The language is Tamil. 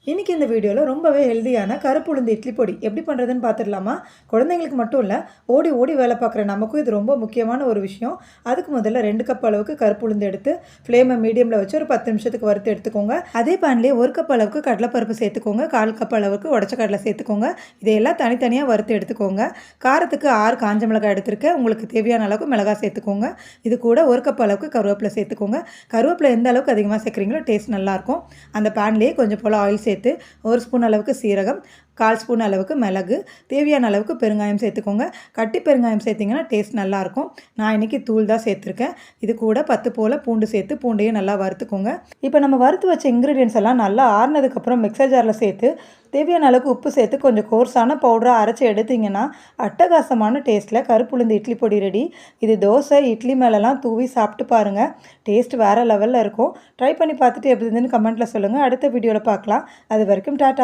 இன்றைக்கி இந்த வீடியோவில் ரொம்பவே ஹெல்தியான கருப்பு உளுந்து இட்லி பொடி எப்படி பண்ணுறதுன்னு பார்த்துடலாமா? குழந்தைங்களுக்கு மட்டும் இல்லை, ஓடி ஓடி வேலை பார்க்குற நமக்கும் இது ரொம்ப முக்கியமான ஒரு விஷயம். அதுக்கு முதல்ல 2 கப் அளவுக்கு கருப்பு உளுந்து எடுத்து ஃப்ளேமை மீடியமில் வச்சு ஒரு 10 நிமிஷத்துக்கு வறுத்து எடுத்துக்கோங்க. அதே பேன்லேயே 1 கப் அளவுக்கு கடலைப்பருப்பு சேர்த்துக்கோங்க, 1/4 கப் அளவுக்கு உடச்ச கடலை சேர்த்துக்கோங்க. இதையெல்லாம் தனித்தனியாக வறுத்து எடுத்துக்கோங்க. காரத்துக்கு 6 காஞ்ச மிளகாய் எடுத்துருக்கேன். உங்களுக்கு தேவையான அளவுக்கு மிளகாய் சேர்த்துக்கோங்க. இது கூட 1 கப் அளவுக்கு கருவேப்பிலை சேர்த்துக்கோங்க. கருவேப்பிலை எந்த அளவுக்கு அதிகமாக சேர்க்குறீங்களோ டேஸ்ட் நல்லாயிருக்கும். அந்த பேன்லேயே கொஞ்சம் போல் ஆயில் சேர்த்து 1 ஸ்பூன் அளவுக்கு சீரகம், 1/4 ஸ்பூன் அளவுக்கு மிளகு, தேவையான அளவுக்கு பெருங்காயம் சேர்த்துக்கோங்க. கட்டி பெருங்காயம் சேர்த்திங்கன்னா டேஸ்ட் நல்லாயிருக்கும். நான் இன்றைக்கி தூள் தான் சேர்த்துருக்கேன். இது கூட 10 போல் பூண்டு சேர்த்து பூண்டையும் நல்லா வறுத்துக்கோங்க. இப்போ நம்ம வறுத்து வச்ச இன்க்ரீடியன்ஸ் எல்லாம் நல்லா ஆறுனதுக்கப்புறம் மிக்சர் ஜாரில் சேர்த்து தேவையான அளவுக்கு உப்பு சேர்த்து கொஞ்சம் கோர்ஸான பவுடராக அரைச்சி எடுத்திங்கன்னா அட்டகாசமான டேஸ்ட்டில் கருப்புளுந்து இட்லி பொடி ரெடி. இது தோசை இட்லி மேலெலாம் தூவி சாப்பிட்டு பாருங்கள். டேஸ்ட் வேறு லெவலில் இருக்கும். ட்ரை பண்ணி பார்த்துட்டு எப்படி இருந்துன்னு கமெண்ட்டில் சொல்லுங்கள். அடுத்த வீடியோவில் பார்க்கலாம். அது வரைக்கும் டாட்டா.